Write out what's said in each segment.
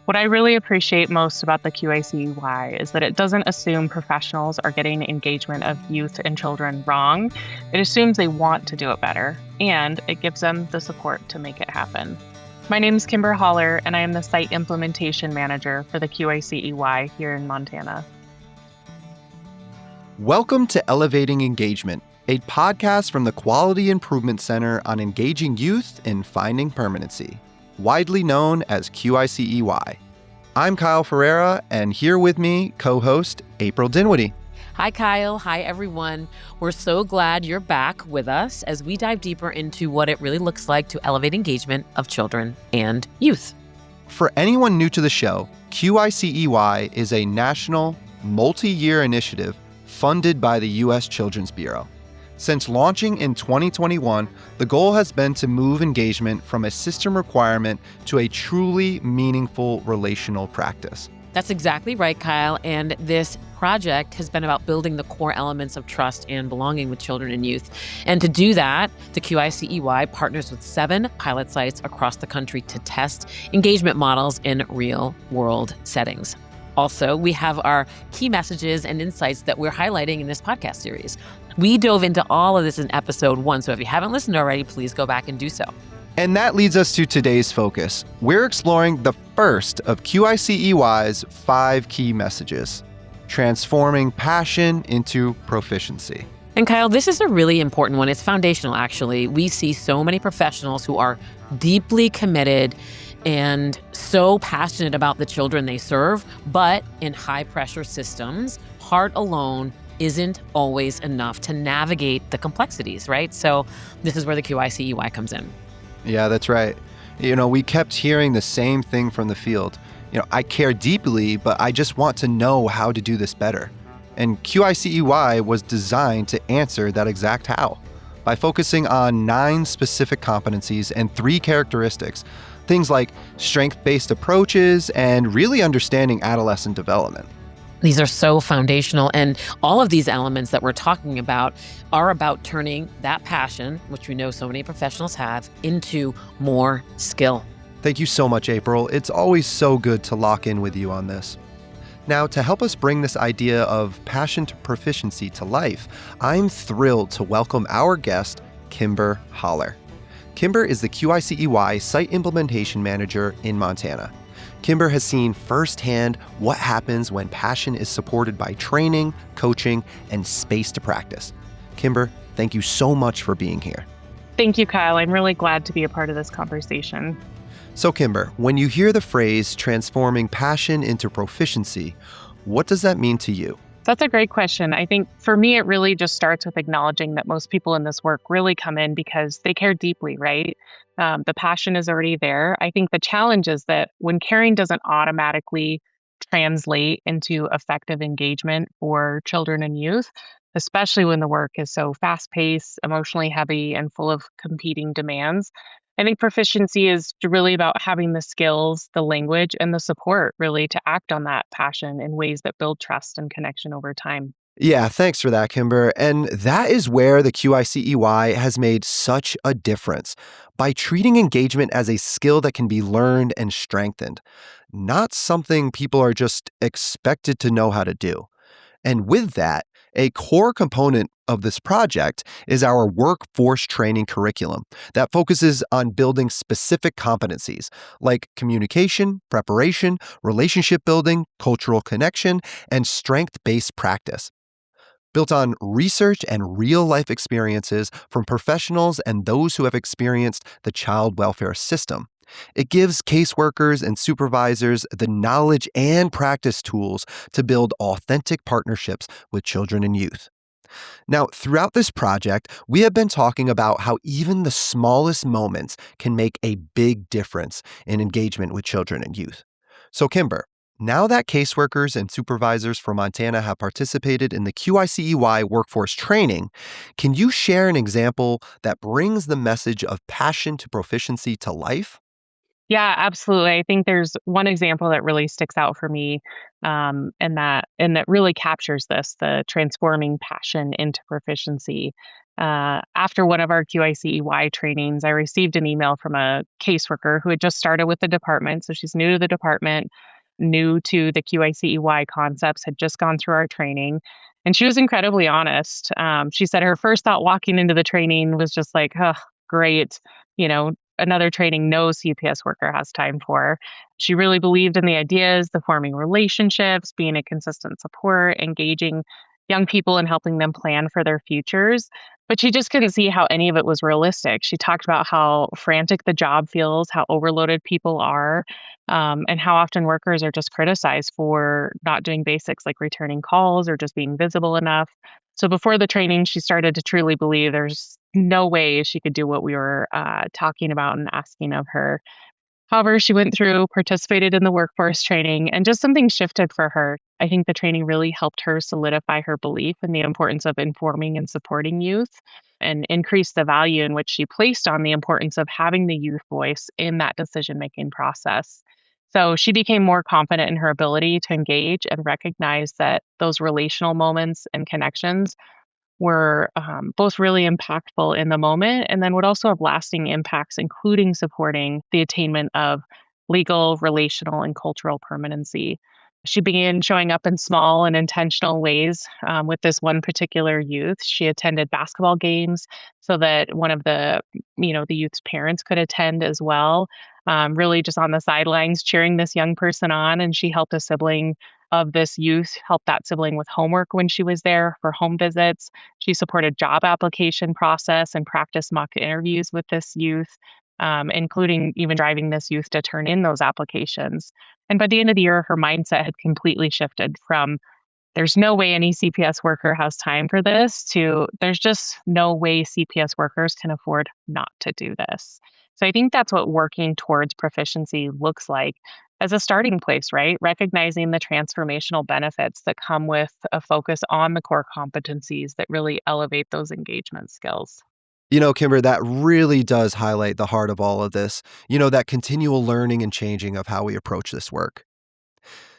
What I really appreciate most about the QIC-EY is that it doesn't assume professionals are getting engagement of youth and children wrong. It assumes they want to do it better, and it gives them the support to make it happen. My name is Kimber Hollar, and I am the Site Implementation Manager for the QIC-EY here in Montana. Welcome to Elevating Engagement, a podcast from the Quality Improvement Center on engaging youth and finding permanency, widely known as QIC-EY. I'm Kyle Ferreira, and here with me, co-host April Dinwoodie. Hi, Kyle. Hi, everyone. We're so glad you're back with us as we dive deeper into what it really looks like to elevate engagement of children and youth. For anyone new to the show, QIC-EY is a national, multi-year initiative funded by the U.S. Children's Bureau. Since launching in 2021, the goal has been to move engagement from a system requirement to a truly meaningful relational practice. That's exactly right, Kyle. And this project has been about building the core elements of trust and belonging with children and youth. And to do that, the QIC-EY partners with 7 pilot sites across the country to test engagement models in real-world settings. Also, we have our key messages and insights that we're highlighting in this podcast series. We dove into all of this in episode 1, so if you haven't listened already, please go back and do so. And that leads us to today's focus. We're exploring the first of QIC-EY's 5 key messages, transforming passion into proficiency. And Kyle, this is a really important one. It's foundational, actually. We see so many professionals who are deeply committed and so passionate about the children they serve, but in high-pressure systems, heart alone isn't always enough to navigate the complexities, right? So this is where the QIC-EY comes in. Yeah, that's right. We kept hearing the same thing from the field. I care deeply, but I just want to know how to do this better. And QIC-EY was designed to answer that exact how by focusing on 9 specific competencies and 3 characteristics, things like strength-based approaches and really understanding adolescent development. These are so foundational, and all of these elements that we're talking about are about turning that passion, which we know so many professionals have, into more skill. Thank you so much, April. It's always so good to lock in with you on this. Now, to help us bring this idea of passion to proficiency to life, I'm thrilled to welcome our guest, Kimber Hollar. Kimber is the QIC-EY Site Implementation Manager in Montana. Kimber has seen firsthand what happens when passion is supported by training, coaching, and space to practice. Kimber, thank you so much for being here. Thank you, Kyle. I'm really glad to be a part of this conversation. So, Kimber, when you hear the phrase transforming passion into proficiency, what does that mean to you? That's a great question. I think for me, it really just starts with acknowledging that most people in this work really come in because they care deeply, right? The passion is already there. I think the challenge is that when caring doesn't automatically translate into effective engagement for children and youth, especially when the work is so fast-paced, emotionally heavy, and full of competing demands, I think proficiency is really about having the skills, the language, and the support really to act on that passion in ways that build trust and connection over time. Yeah, thanks for that, Kimber. And that is where the QIC-EY has made such a difference by treating engagement as a skill that can be learned and strengthened, not something people are just expected to know how to do. And with that, a core component of this project is our workforce training curriculum that focuses on building specific competencies like communication, preparation, relationship building, cultural connection, and strength-based practice. Built on research and real-life experiences from professionals and those who have experienced the child welfare system. It gives caseworkers and supervisors the knowledge and practice tools to build authentic partnerships with children and youth. Now, throughout this project, we have been talking about how even the smallest moments can make a big difference in engagement with children and youth. So, Kimber, now that caseworkers and supervisors from Montana have participated in the QIC-EY workforce training, can you share an example that brings the message of passion to proficiency to life? Yeah, absolutely. I think there's one example that really sticks out for me, and that really captures this, the transforming passion into proficiency. After one of our QIC-EY trainings, I received an email from a caseworker who had just started with the department. So she's new to the department, new to the QIC-EY concepts, had just gone through our training. And she was incredibly honest. She said her first thought walking into the training was just like, oh, great, another training no CPS worker has time for. She really believed in the ideas, the forming relationships, being a consistent support, engaging young people and helping them plan for their futures. But she just couldn't see how any of it was realistic. She talked about how frantic the job feels, how overloaded people are, and how often workers are just criticized for not doing basics like returning calls or just being visible enough. So before the training, she started to truly believe there's no way she could do what we were talking about and asking of her. However, she went through, participated in the workforce training, and just something shifted for her. I think the training really helped her solidify her belief in the importance of informing and supporting youth and increase the value in which she placed on the importance of having the youth voice in that decision making process. So she became more confident in her ability to engage and recognize that those relational moments and connections were both really impactful in the moment and then would also have lasting impacts, including supporting the attainment of legal, relational, and cultural permanency. She began showing up in small and intentional ways with this one particular youth. She attended basketball games so that one of the youth's parents could attend as well. Really just on the sidelines cheering this young person on, and she helped a sibling of this youth help that sibling with homework when she was there for home visits. She supported job application process and practice mock interviews with this youth, including even driving this youth to turn in those applications. And by the end of the year, her mindset had completely shifted from there's no way any CPS worker has time for this to there's just no way CPS workers can afford not to do this. So I think that's what working towards proficiency looks like as a starting place, right? Recognizing the transformational benefits that come with a focus on the core competencies that really elevate those engagement skills. Kimber, that really does highlight the heart of all of this, that continual learning and changing of how we approach this work.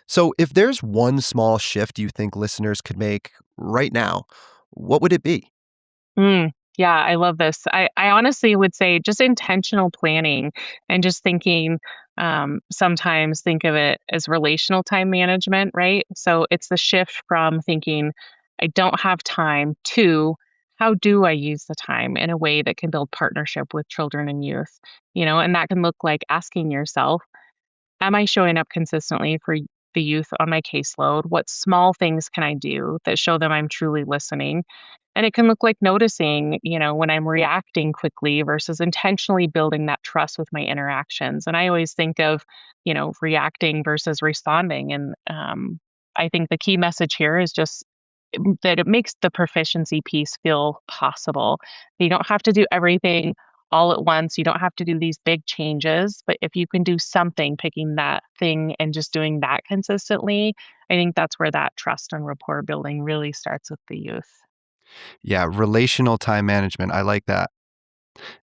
So, if there's one small shift you think listeners could make right now, what would it be? Mm, yeah, I love this. I honestly would say just intentional planning and just thinking, sometimes think of it as relational time management, right? So it's the shift from thinking, I don't have time to how do I use the time in a way that can build partnership with children and youth? And that can look like asking yourself, am I showing up consistently for the youth on my caseload? What small things can I do that show them I'm truly listening? And it can look like noticing, when I'm reacting quickly versus intentionally building that trust with my interactions. And I always think of, reacting versus responding. And I think the key message here is just that it makes the proficiency piece feel possible. You don't have to do everything all at once. You don't have to do these big changes, but if you can do something, picking that thing and just doing that consistently, I think that's where that trust and rapport building really starts with the youth. Yeah, relational time management. I like that.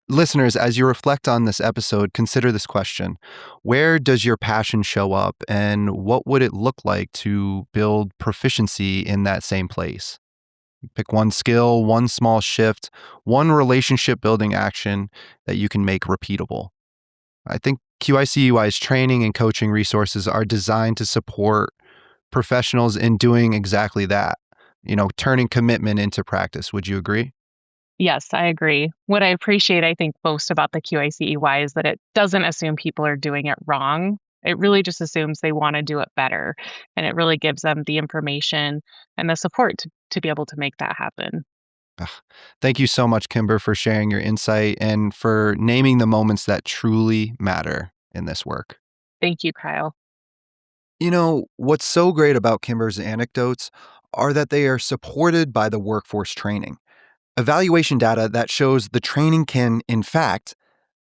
Listeners, as you reflect on this episode, consider this question. Where does your passion show up, and what would it look like to build proficiency in that same place? Pick one skill, one small shift, one relationship building action that you can make repeatable. I think QIC-EY's training and coaching resources are designed to support professionals in doing exactly that, turning commitment into practice. Would you agree? Yes, I agree. What I appreciate, I think, most about the QIC-EY is that it doesn't assume people are doing it wrong. It really just assumes they want to do it better. And it really gives them the information and the support to be able to make that happen. Ugh. Thank you so much, Kimber, for sharing your insight and for naming the moments that truly matter in this work. Thank you, Kyle. What's so great about Kimber's anecdotes are that they are supported by the workforce training. Evaluation data that shows the training can, in fact,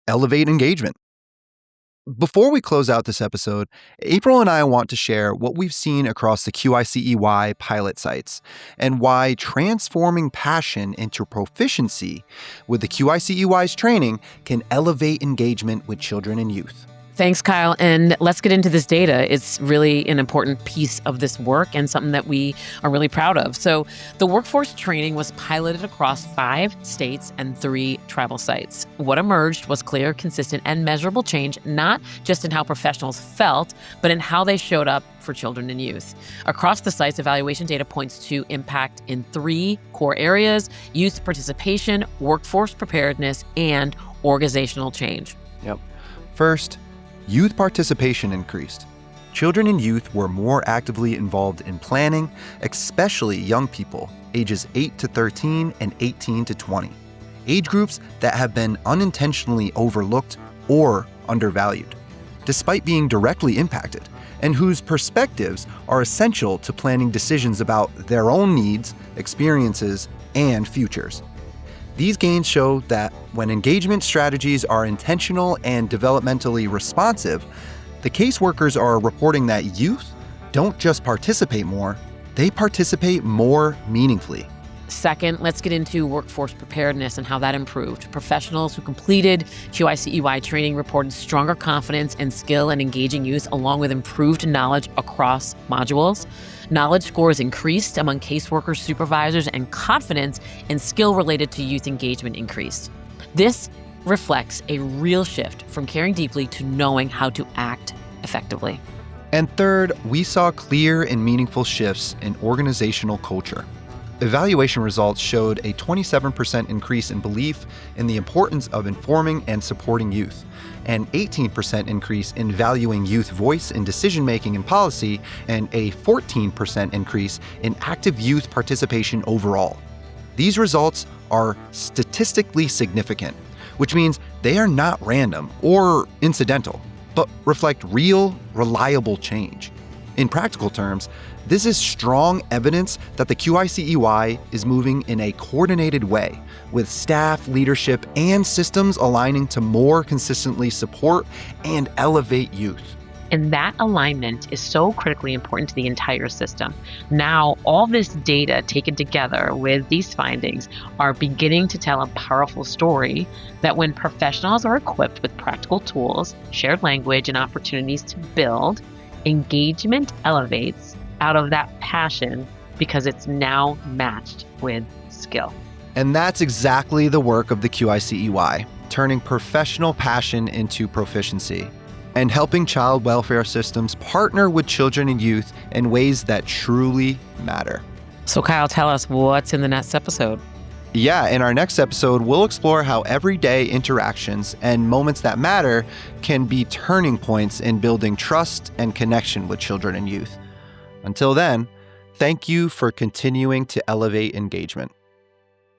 elevate engagement. Before we close out this episode, April and I want to share what we've seen across the QIC-EY pilot sites and why transforming passion into proficiency with the QIC-EY's training can elevate engagement with children and youth. Thanks, Kyle. And let's get into this data. It's really an important piece of this work and something that we are really proud of. So the workforce training was piloted across 5 states and 3 tribal sites. What emerged was clear, consistent, and measurable change, not just in how professionals felt, but in how they showed up for children and youth. Across the sites, evaluation data points to impact in 3 core areas: youth participation, workforce preparedness, and organizational change. Yep. First, youth participation increased. Children and youth were more actively involved in planning, especially young people, ages 8 to 13 and 18 to 20, age groups that have been unintentionally overlooked or undervalued, despite being directly impacted, and whose perspectives are essential to planning decisions about their own needs, experiences, and futures. These gains show that when engagement strategies are intentional and developmentally responsive, the caseworkers are reporting that youth don't just participate more, they participate more meaningfully. Second, let's get into workforce preparedness and how that improved. Professionals who completed QIC-EY training reported stronger confidence and skill in engaging youth, along with improved knowledge across modules. Knowledge scores increased among caseworkers, supervisors, and confidence and skill related to youth engagement increased. This reflects a real shift from caring deeply to knowing how to act effectively. And third, we saw clear and meaningful shifts in organizational culture. Evaluation results showed a 27% increase in belief in the importance of informing and supporting youth, an 18% increase in valuing youth voice in decision-making and policy, and a 14% increase in active youth participation overall. These results are statistically significant, which means they are not random or incidental, but reflect real, reliable change. In practical terms, this is strong evidence that the QIC-EY is moving in a coordinated way, with staff, leadership, and systems aligning to more consistently support and elevate youth. And that alignment is so critically important to the entire system. Now, all this data taken together with these findings are beginning to tell a powerful story that when professionals are equipped with practical tools, shared language, and opportunities to build, engagement elevates out of that passion because it's now matched with skill. And that's exactly the work of the QIC-EY, turning professional passion into proficiency and helping child welfare systems partner with children and youth in ways that truly matter. So Kyle, tell us what's in the next episode. Yeah, in our next episode, we'll explore how everyday interactions and moments that matter can be turning points in building trust and connection with children and youth. Until then, thank you for continuing to elevate engagement.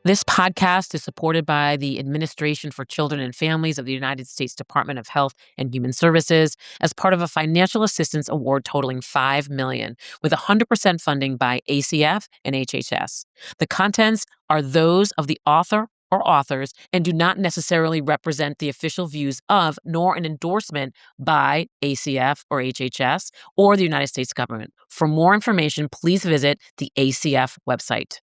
This podcast is supported by the Administration for Children and Families of the United States Department of Health and Human Services as part of a financial assistance award totaling $5 million, with 100% funding by ACF and HHS. The contents are those of the author or authors and do not necessarily represent the official views of, nor an endorsement by ACF or HHS or the United States government. For more information, please visit the ACF website.